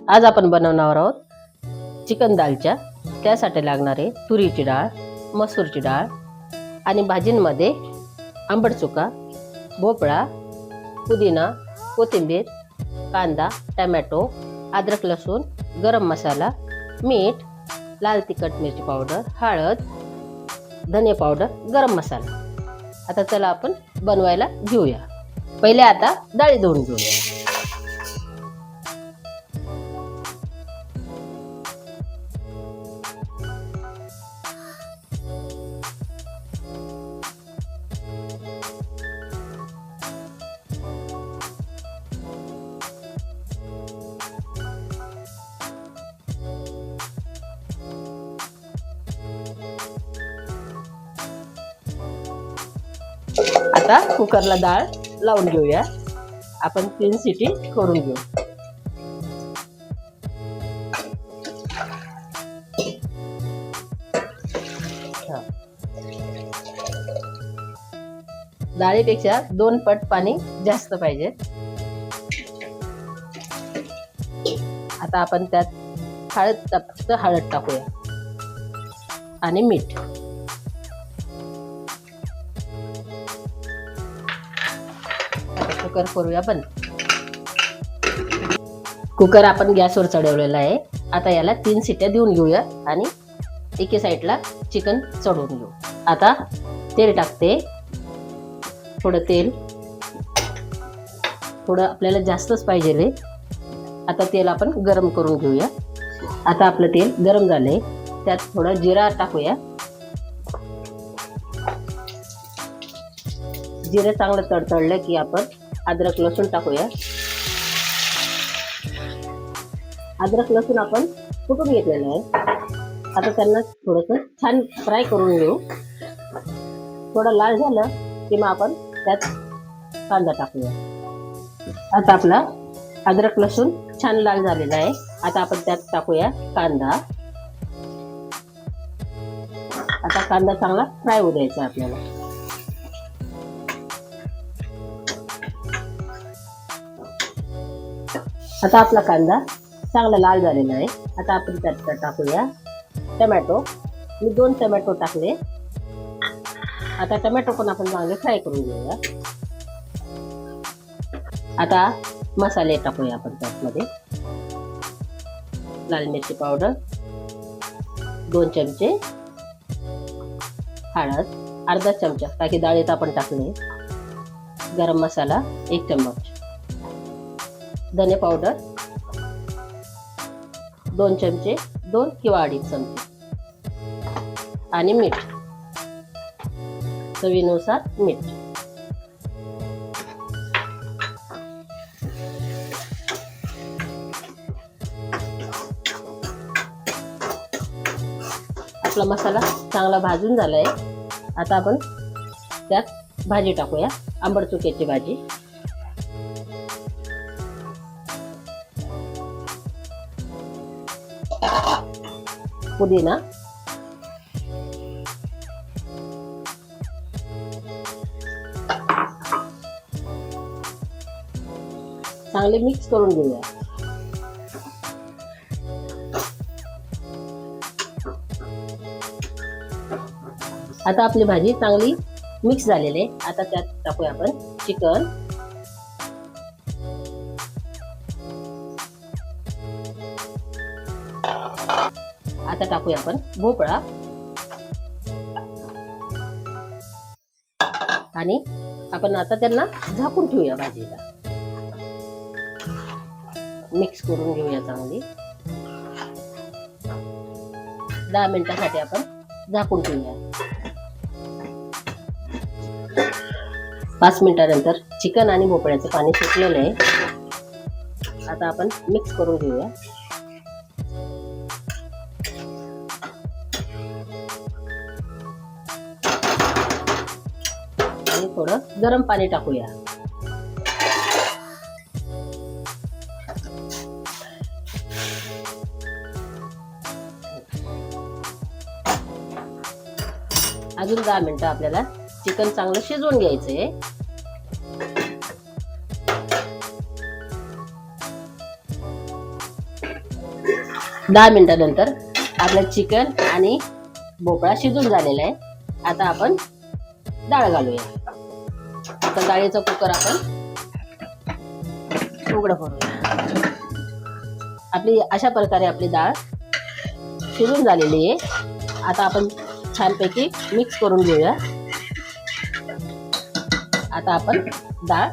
आज आपण बनवणार आहोत चिकन दालच्या। त्यासाठी लागणारे तुरीची डाळ, मसूरची डाळ आणि भाजींमध्ये आंबट चुका, भोपळा, पुदिना, कोथिंबीर, कांदा, टोमॅटो, अद्रक लसूण, गरम मसाला, मीठ, लाल तिखट मिरची पावडर, हळद, धने पावडर, गरम मसाला। आता चला आपण बनवायला घेऊया। पहिले आता डाळी धुवून घेऊया। आता कुकरला डाळ लावून घेऊया। आपण 3 शिटी करून घेऊ। डाळीपेक्षा 2 पट पाणी जास्त पाहिजे। आता आपण त्यात हळद टाकूया आणि मीठ। कुकर करूया बंद। कुकर आपण गॅसवर चढवलेला आहे। आता याला 3 शिट्या देऊन घेऊया आणि एके साईडला चिकन चढवून घेऊ। आता तेल टाकते। थोडं तेल, थोडं आपल्याला जास्तच पाहिजे। आता तेल आपण गरम करून घेऊया। आता आपलं तेल गरम झालंय, त्यात थोडा जिरा टाकूया। जिरे चांगलं तडतडलं की आपण अद्रक लसूण टाकूया। अद्रक लसूण आपण कुटून घेतलेलं आहे। आता त्यांना थोडंसं छान फ्राय करून घेऊ। थोडं लाल झालं की मग आपण त्यात कांदा टाकूया। आता आपला अद्रक लसूण छान लाल झालेला आहे। आता आपण त्यात टाकूया कांदा। आता कांदा चांगला फ्राय होऊ द्यायचा आपल्याला। आता आपला कांदा चांगला लाल झालेला आहे। आता आपण त्यात टाकूया टोमॅटो। मी 2 टोमॅटो टाकले। आता टोमॅटो पण आपण चांगले फ्राय करून घेऊया। आता मसाले टाकूया आपण त्यामध्ये। लाल मिरची पावडर 2 चमचे, हळद अर्धा चमचा ताकि डाळीत आपण टाकले, गरम मसाला 1 चम्मच, धने पावडर 2 चमचे, 2 किंवा 2.5 चमचे आणि मीठ चवीनुसार मीठ। आपला मसाला चांगला भाजून झालाय। आता आपण त्यात भाजी टाकूया, आंबट चुक्याची भाजी। पुदिना, चांगले मिक्स करून घेऊया। आता आपली भाजी चांगली मिक्स झालेली आहे। आता त्यात टाकूया आपण चिकन। आता टाकूया आपण भोपळा आणि आपण आता त्यांना झाकून ठेवूया। भाजीला मिक्स करून घेऊया चांगली। 10 मिनिटांसाठी आपण झाकून ठेवूया। 5 मिनिटांनंतर चिकन आणि भोपळ्याचं पाणी सुटलेलं आहे। आता आपण मिक्स करून घेऊया। आणि थोडं गरम पाणी टाकूया। अजून 10 मिनिटं आपल्याला चिकन चांगलं शिजवून घ्यायचंय। 10 मिनिटानंतर आपलं चिकन आणि भोपळा शिजून झालेला आहे. आता आपण डाळ घालूया. आता डाळीचा कुकर आपण उघडं करूया. आपली अशा प्रकारे आपली डाळ शिजून झालेली आहे. आता आपण छानपैकी मिक्स करून घेऊया. आता आपण डाळ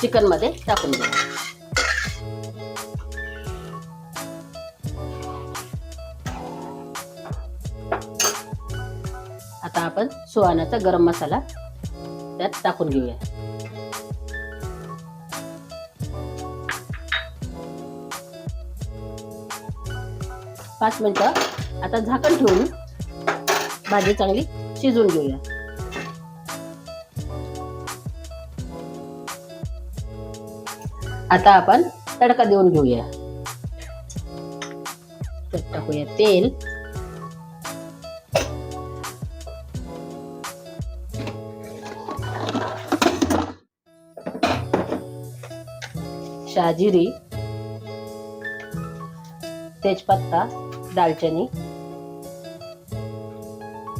चिकन मध्ये टाकून घेऊया. आता आपण सुहानाचा गरम मसाला त्यात टाकून घेऊया. पाच मिनिटं आता झाकण ठेवून भाजी चांगली शिजून घेऊया. आता आपण तडका देऊन घेऊया. त्यात टाकूया तेल, शाजिरी, तेजपत्ता, दालचिनी,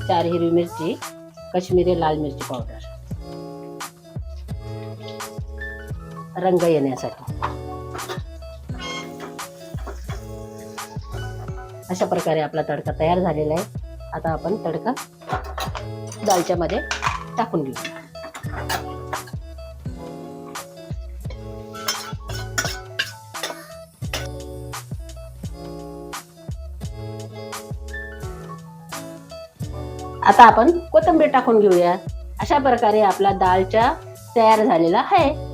4 हिरवी मिरची, काश्मीरी लाल मिरची पावडर रंग येण्यासाठी. अशा प्रकारे आपला तडका तयार झालेला आहे. आता आपण तडका दालच्या मध्ये टाकून घेऊ. आता आपण कोथिंबीर टाकून घेऊया. अशा प्रकारे आपला दालचा तयार झालेला आहे.